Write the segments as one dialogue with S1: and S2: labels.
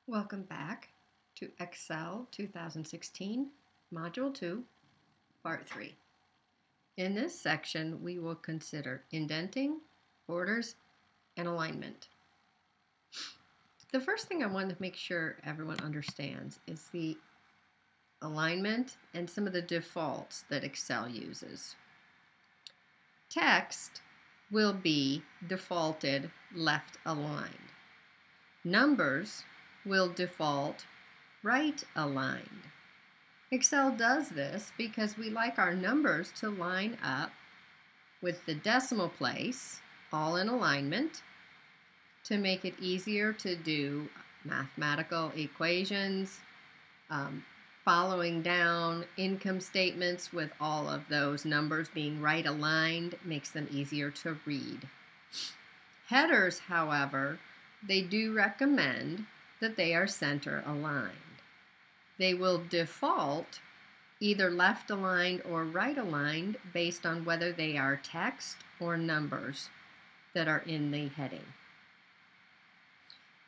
S1: Welcome back to Excel 2016, Module 2, Part 3. In this section, we will consider indenting, borders, and alignment. The first thing I want to make sure everyone understands is the alignment and some of the defaults that Excel uses. Text will be defaulted left aligned. Numbers will default right aligned. Excel does this because we like our numbers to line up with the decimal place, all in alignment, to make it easier to do mathematical equations, following down income statements with all of those numbers being right aligned makes them easier to read. Headers, however, they do recommend that they are center aligned. They will default either left aligned or right aligned based on whether they are text or numbers that are in the heading.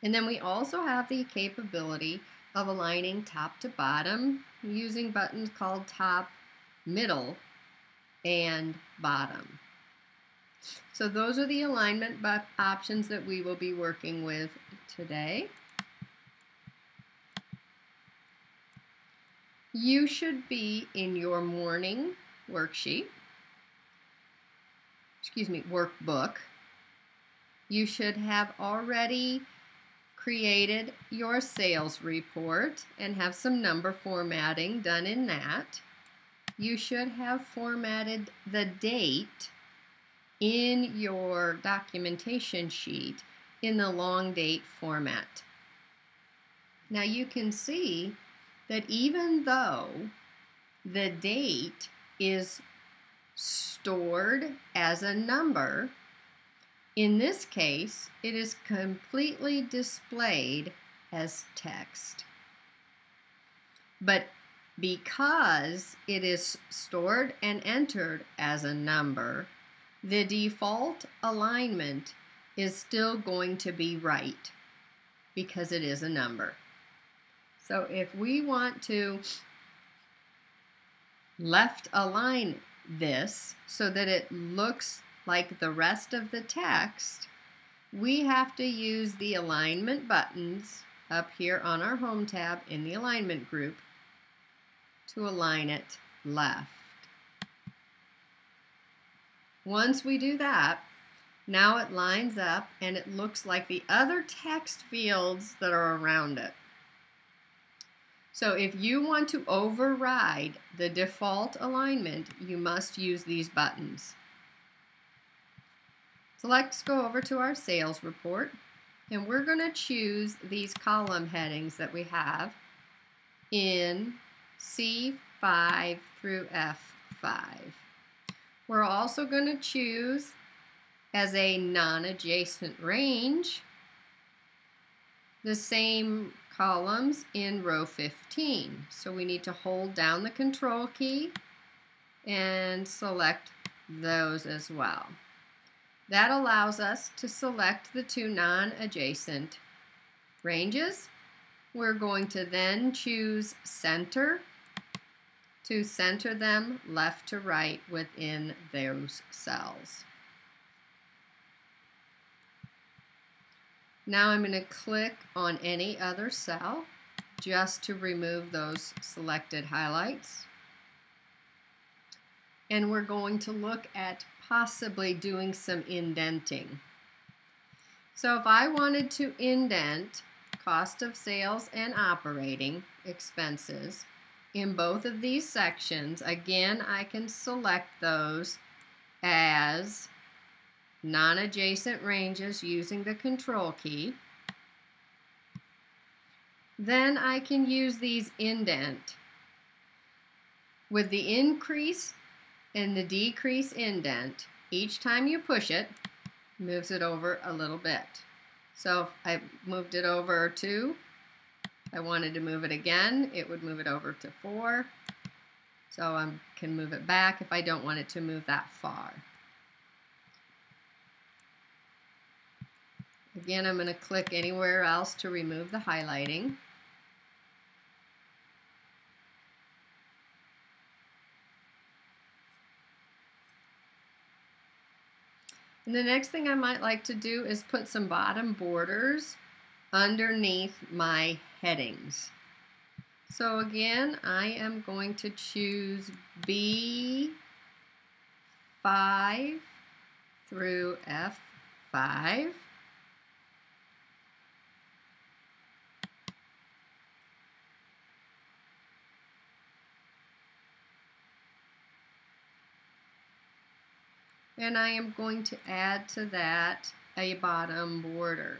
S1: And then we also have the capability of aligning top to bottom using buttons called top, middle, and bottom. So those are the alignment options that we will be working with today. You should be in your morning workbook. You should have already created your sales report and have some number formatting done in that. You should have formatted the date in your documentation sheet in the long date format. Now you can see that even though the date is stored as a number, in this case, it is completely displayed as text. But because it is stored and entered as a number, the default alignment is still going to be right because it is a number. So if we want to left align this so that it looks like the rest of the text, we have to use the alignment buttons up here on our home tab in the alignment group to align it left. Once we do that, now it lines up and it looks like the other text fields that are around it. So if you want to override the default alignment, you must use these buttons. So let's go over to our sales report, and we're going to choose these column headings that we have in C5 through F5. We're also going to choose as a non-adjacent range the same columns in row 15. So we need to hold down the control key and select those as well. That allows us to select the two non-adjacent ranges. We're going to then choose center to center them left to right within those cells. Now I'm going to click on any other cell just to remove those selected highlights. And we're going to look at possibly doing some indenting. So if I wanted to indent cost of sales and operating expenses in both of these sections, again, I can select those as non-adjacent ranges using the control key. Then I can use these indent. With the increase and the decrease indent, each time you push it, moves it over a little bit. So if I moved it over 2, I wanted to move it again, it would move it over to 4. So I can move it back if I don't want it to move that far. Again, I'm going to click anywhere else to remove the highlighting. And the next thing I might like to do is put some bottom borders underneath my headings. So again, I am going to choose B5 through F5. And I am going to add to that a bottom border.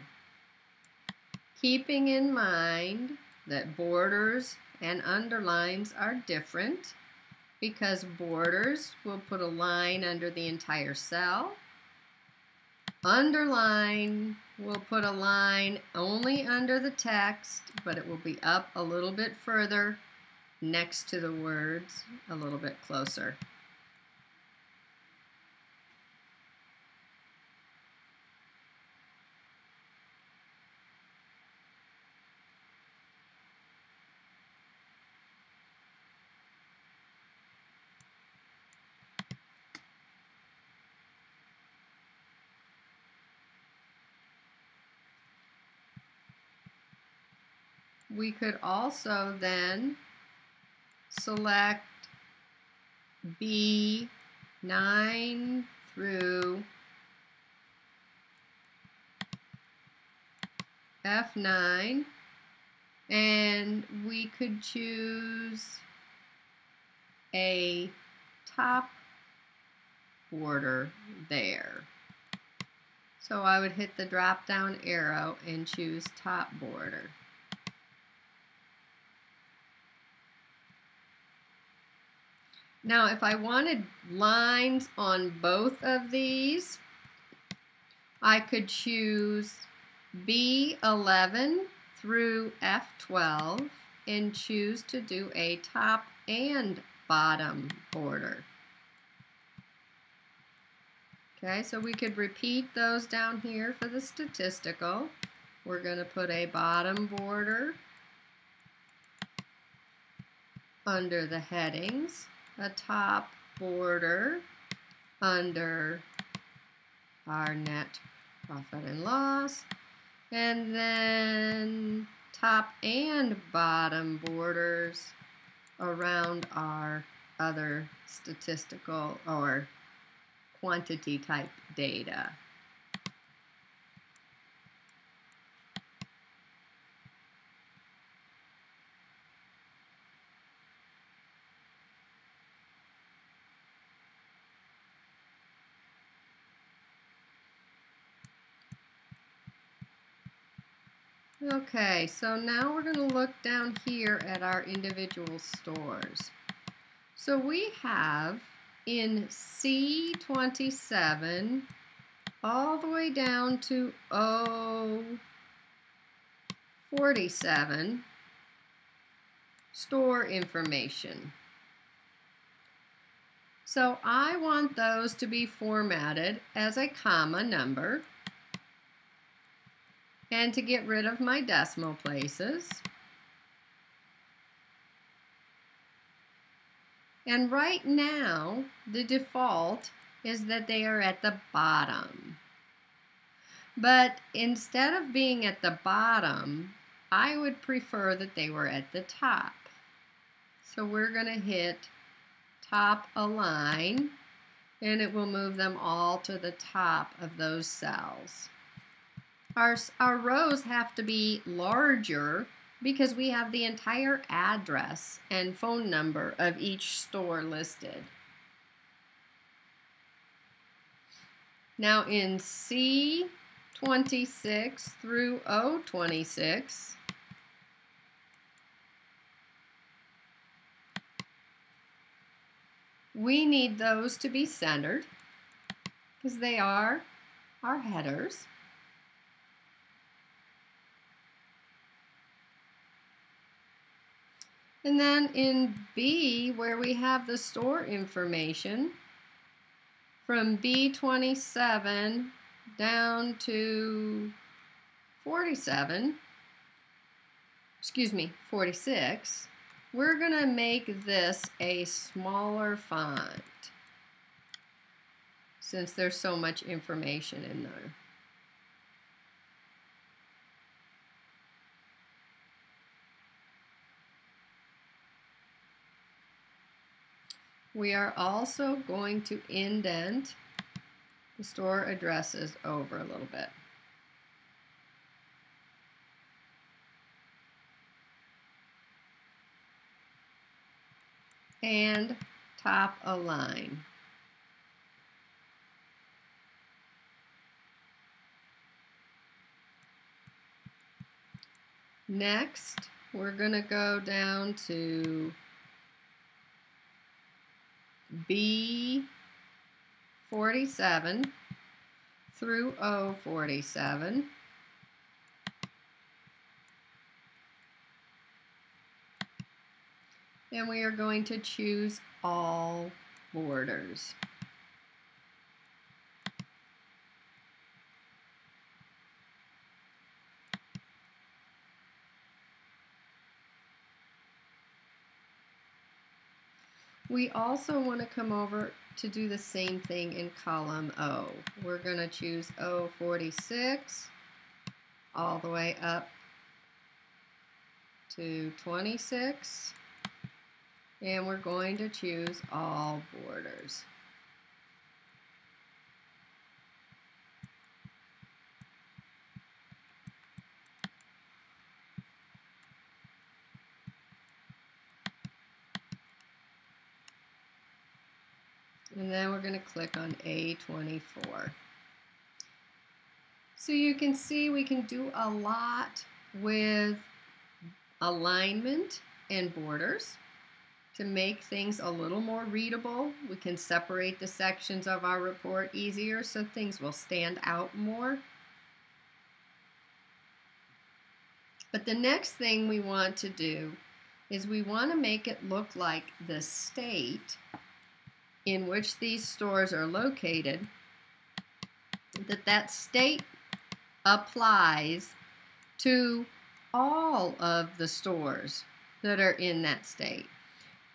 S1: Keeping in mind that borders and underlines are different, because borders will put a line under the entire cell. Underline will put a line only under the text, but it will be up a little bit further next to the words, a little bit closer. We could also then select B9 through F9, and we could choose a top border there. So I would hit the drop down arrow and choose top border. Now if I wanted lines on both of these, I could choose B11 through F12 and choose to do a top and bottom border. Okay, so we could repeat those down here for the statistical. We're going to put a bottom border under the headings, a top border under our net profit and loss, and then top and bottom borders around our other statistical or quantity type data. Okay, so now we're going to look down here at our individual stores. So we have in C27 all the way down to O47 store information. So I want those to be formatted as a comma number, and to get rid of my decimal places. And right now, the default is that they are at the bottom. But instead of being at the bottom, I would prefer that they were at the top. So we're going to hit top align, and it will move them all to the top of those cells. Our rows have to be larger because we have the entire address and phone number of each store listed. Now in C26 through O26, we need those to be centered because they are our headers. And then in B, where we have the store information, from B27 down to 46, we're going to make this a smaller font since there's so much information in there. We are also going to indent the store addresses over a little bit. And top align. Next, we're going to go down to B47 through O47. And we are going to choose all borders. We also want to come over to do the same thing in column O. We're going to choose O46 all the way up to 26, and we're going to choose all borders. And then we're going to click on A24. So you can see we can do a lot with alignment and borders to make things a little more readable. We can separate the sections of our report easier so things will stand out more. But the next thing we want to do is we want to make it look like the state in which these stores are located, that state applies to all of the stores that are in that state.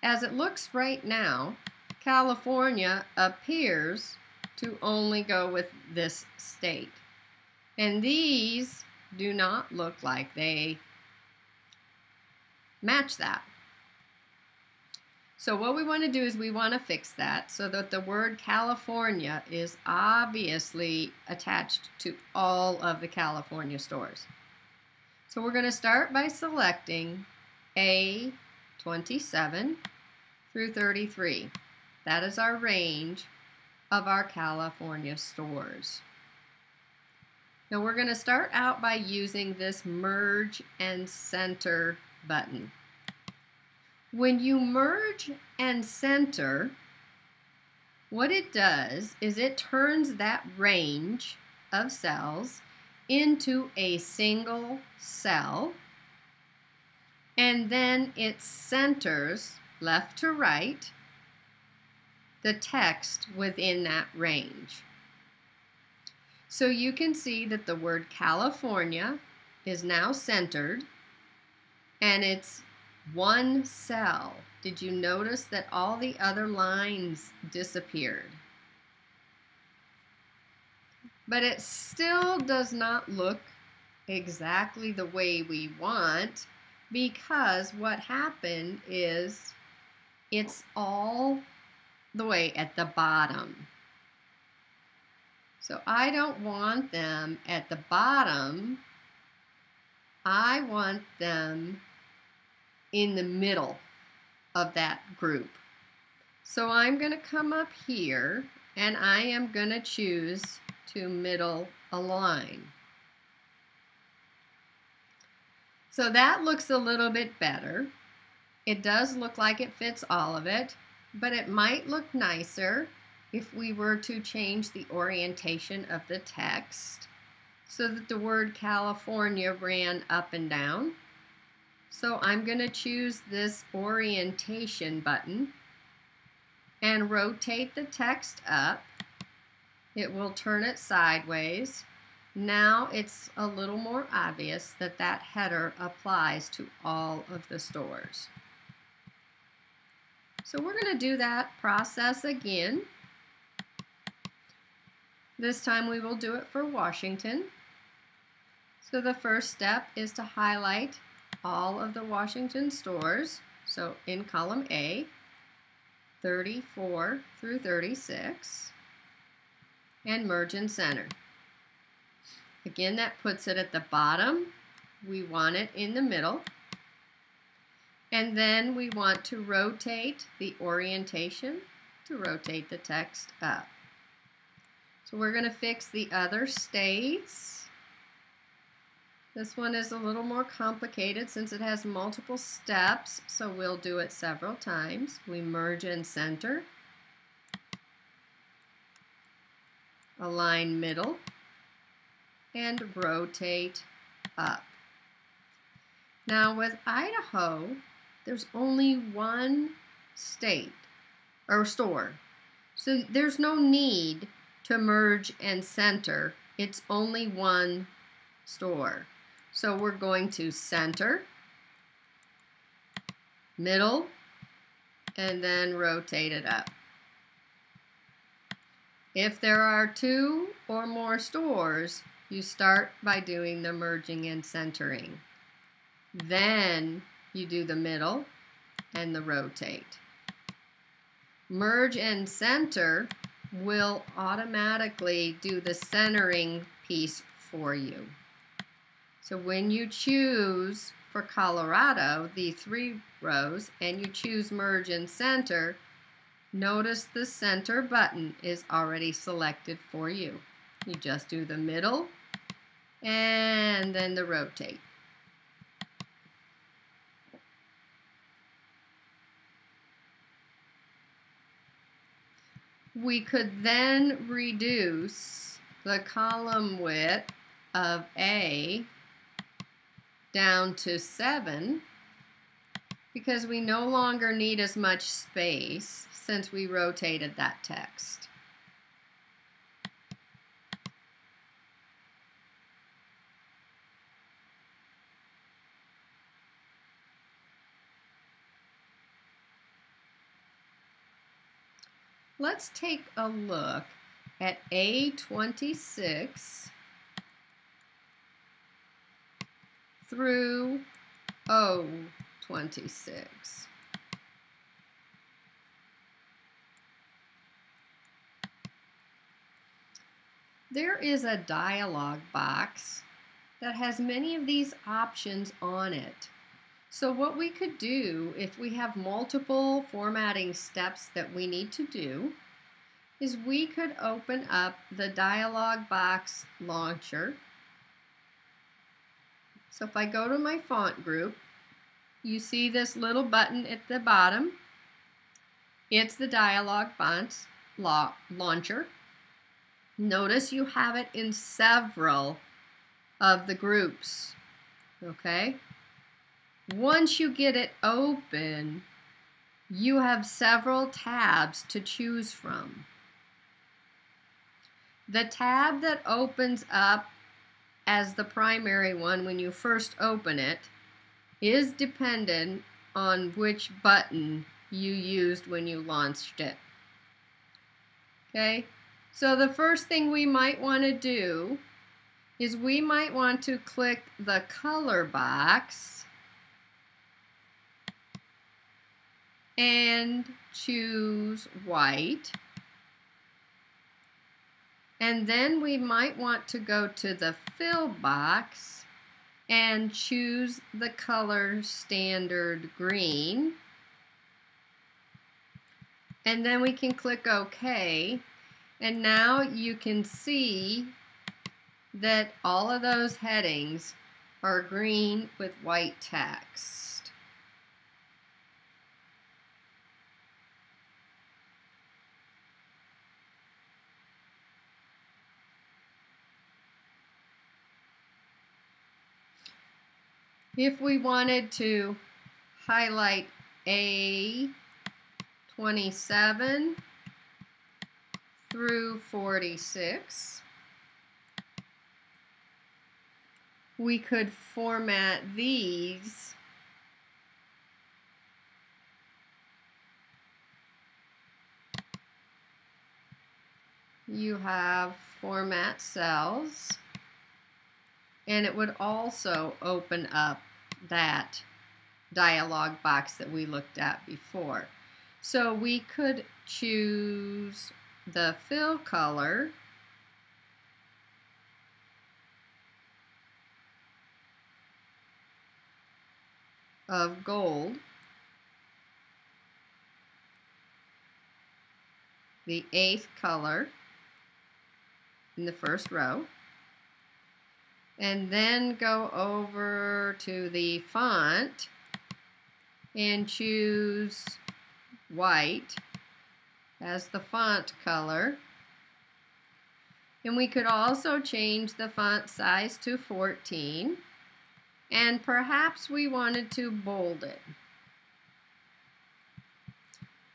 S1: As it looks right now, California appears to only go with this state. And these do not look like they match that. So what we want to do is we want to fix that so that the word California is obviously attached to all of the California stores. So we're going to start by selecting A27 through 33. That is our range of our California stores. Now we're going to start out by using this merge and center button. When you merge and center, what it does is it turns that range of cells into a single cell, and then it centers left to right the text within that range. So you can see that the word California is now centered, and it's one cell. Did you notice that all the other lines disappeared? But it still does not look exactly the way we want, because what happened is it's all the way at the bottom. So I don't want them at the bottom. I want them in the middle of that group. So I'm going to come up here and I am going to choose to middle align. So that looks a little bit better. It does look like it fits all of it, but it might look nicer if we were to change the orientation of the text so that the word California ran up and down. So I'm going to choose this orientation button and rotate the text up. It will turn it sideways, Now it's a little more obvious that that header applies to all of the stores. So we're going to do that process again. This time we will do it for Washington. So the first step is to highlight all of the Washington stores. So in column A, 34 through 36, and merge and center. Again, that puts it at the bottom. We want it in the middle. And then we want to rotate the orientation to rotate the text up. So we're going to fix the other states. This one is a little more complicated since it has multiple steps, so we'll do it several times. We merge and center, align middle, and rotate up. Now with Idaho, there's only one state or store, so there's no need to merge and center. It's only one store. So we're going to center, middle, and then rotate it up. If there are 2 or more stores, you start by doing the merging and centering. Then you do the middle and the rotate. Merge and center will automatically do the centering piece for you. So when you choose for Colorado the 3 rows and you choose merge and center, notice the center button is already selected for you. You just do the middle and then the rotate. We could then reduce the column width of A down to 7 because we no longer need as much space since we rotated that text. Let's take a look at A26 through O26. There is a dialog box that has many of these options on it. So what we could do if we have multiple formatting steps that we need to do is we could open up the dialog box launcher. So if I go to my font group, you see this little button at the bottom. It's the dialog fonts launcher. Notice you have it in several of the groups, okay? Once you get it open, you have several tabs to choose from. The tab that opens up as the primary one when you first open it is dependent on which button you used when you launched it. Okay, so the first thing we might want to do is we might want to click the color box and choose white. And then we might want to go to the fill box and choose the color standard green. And then we can click OK. And now you can see that all of those headings are green with white text. If we wanted to highlight A27 through 46, we could format these you have format cells, and it would also open up that dialog box that we looked at before. So we could choose the fill color of gold, the 8th color in the first row, and then go over to the font and choose white as the font color. And we could also change the font size to 14, and perhaps we wanted to bold it.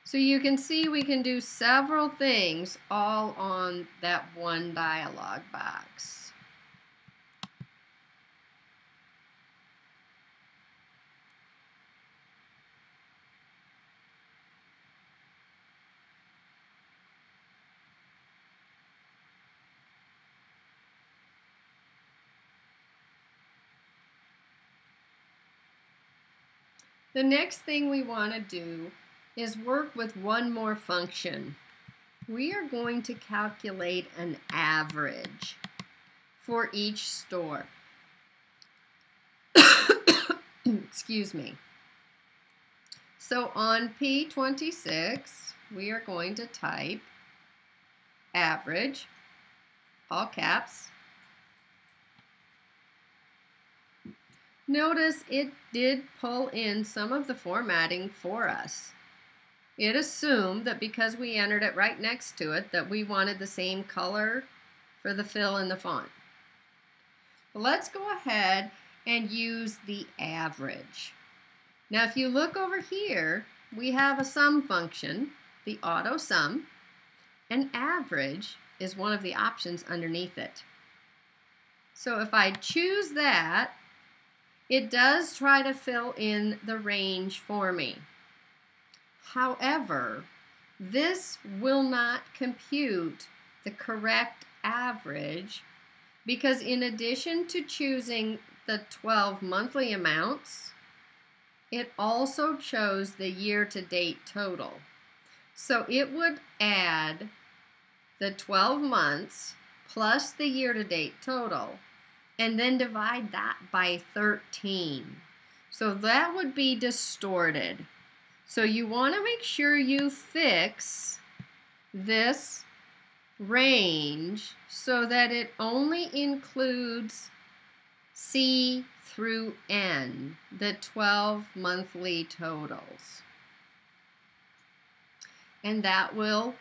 S1: So you can see we can do several things all on that one dialog box. The next thing we want to do is work with one more function. We are going to calculate an average for each store. Excuse me. So on P26, we are going to type average, all caps. Notice it did pull in some of the formatting for us. It assumed that because we entered it right next to it that we wanted the same color for the fill in the font. But let's go ahead and use the average. Now if you look over here, we have a sum function, the auto sum, and average is one of the options underneath it. So if I choose that, it does try to fill in the range for me. However, this will not compute the correct average because in addition to choosing the 12 monthly amounts, it also chose the year-to-date total. So it would add the 12 months plus the year-to-date total and then divide that by 13. So that would be distorted. So you want to make sure you fix this range so that it only includes C through N, the 12 monthly totals. And that will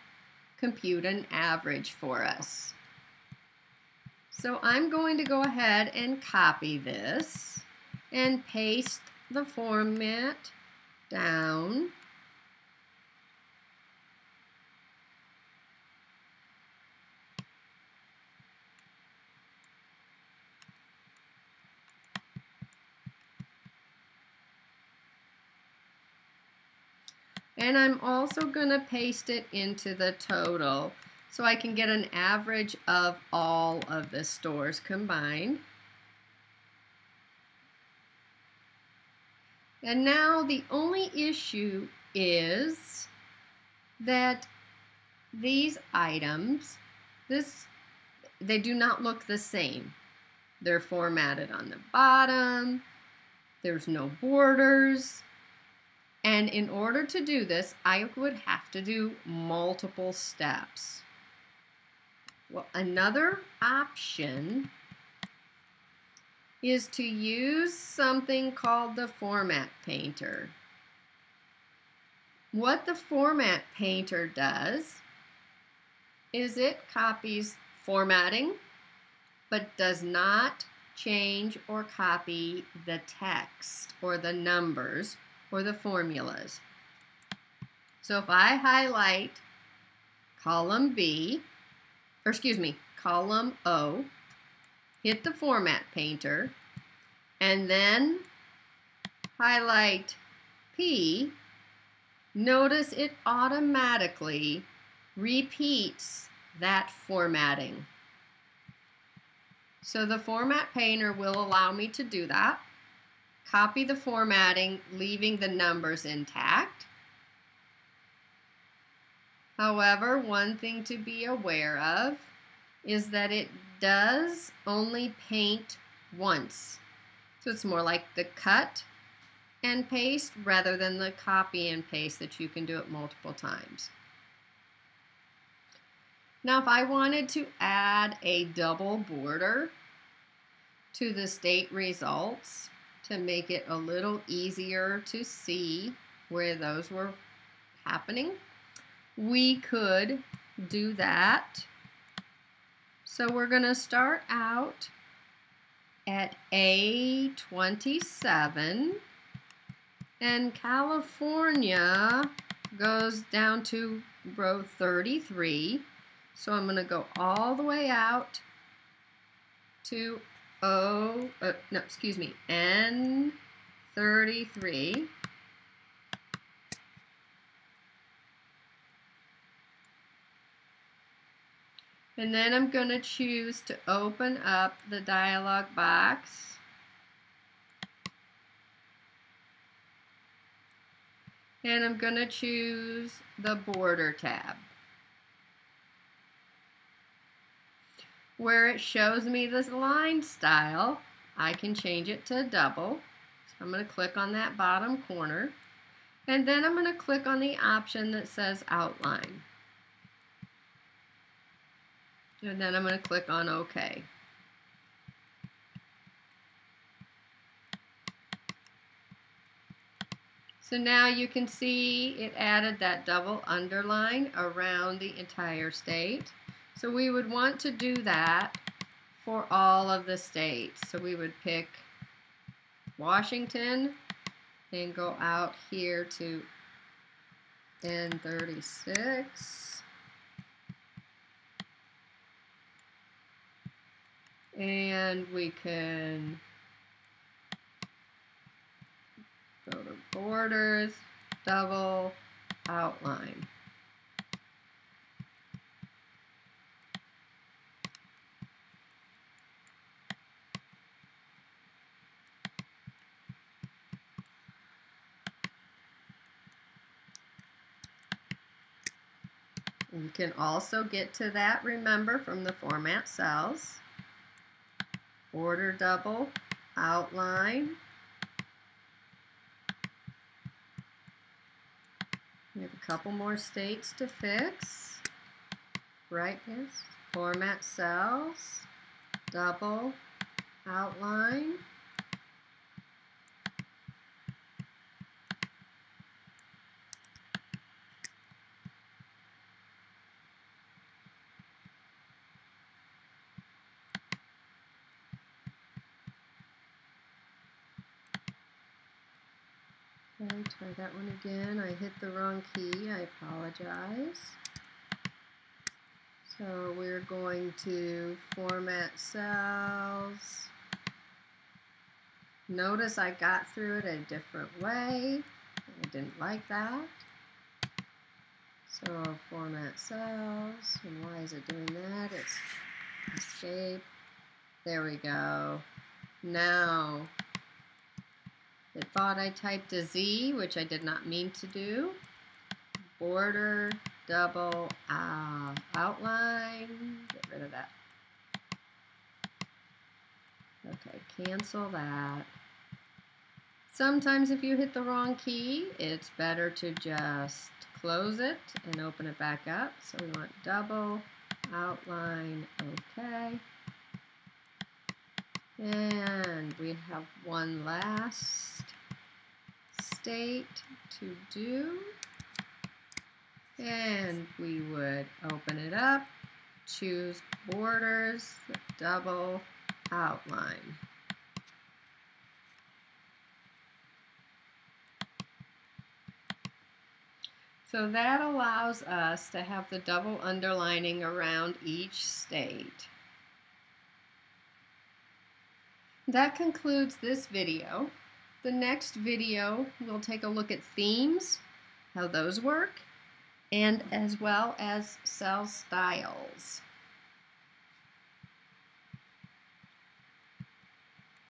S1: compute an average for us. So I'm going to go ahead and copy this and paste the format down. And I'm also going to paste it into the total so I can get an average of all of the stores combined. And now the only issue is that these items, they do not look the same. They're formatted on the bottom, there's no borders, and in order to do this, I would have to do multiple steps. Well, another option is to use something called the Format Painter. What the Format Painter does is it copies formatting, but does not change or copy the text or the numbers or the formulas. So if I highlight column column O, hit the Format Painter, and then highlight P, notice it automatically repeats that formatting. So the Format Painter will allow me to do that. Copy the formatting, leaving the numbers intact. However, one thing to be aware of is that it does only paint once. So it's more like the cut and paste rather than the copy and paste that you can do it multiple times. Now, if I wanted to add a double border to the state results to make it a little easier to see where those were happening, we could do that. So we're going to start out at A27, and California goes down to row 33. So I'm going to go all the way out to N33. And then I'm going to choose to open up the dialog box. And I'm going to choose the Border tab, where it shows me this line style. I can change it to double. So I'm going to click on that bottom corner, and then I'm going to click on the option that says Outline. And then I'm going to click on OK. So now you can see it added that double underline around the entire state. So we would want to do that for all of the states. So we would pick Washington and go out here to N36. And we can go to Borders, Double, Outline. You can also get to that, remember, from the Format cells. Border, Double, Outline. We have a couple more states to fix. Brightness, Format cells, Double, Outline. Okay, try that one again. I hit the wrong key. I apologize. So we're going to Format cells. Notice I got through it a different way. I didn't like that. So Format cells, and why is it doing that? It's escape. There we go. Now, it thought I typed a Z, which I did not mean to do. Border, Double, Outline. Get rid of that. Okay, cancel that. Sometimes if you hit the wrong key, it's better to just close it and open it back up. So we want Double, Outline, OK. And we have one last state to do. And we would open it up, choose Borders, Double, Outline. So that allows us to have the double underlining around each state. That concludes this video. The next video, we'll take a look at themes, how those work, and as well as cell styles.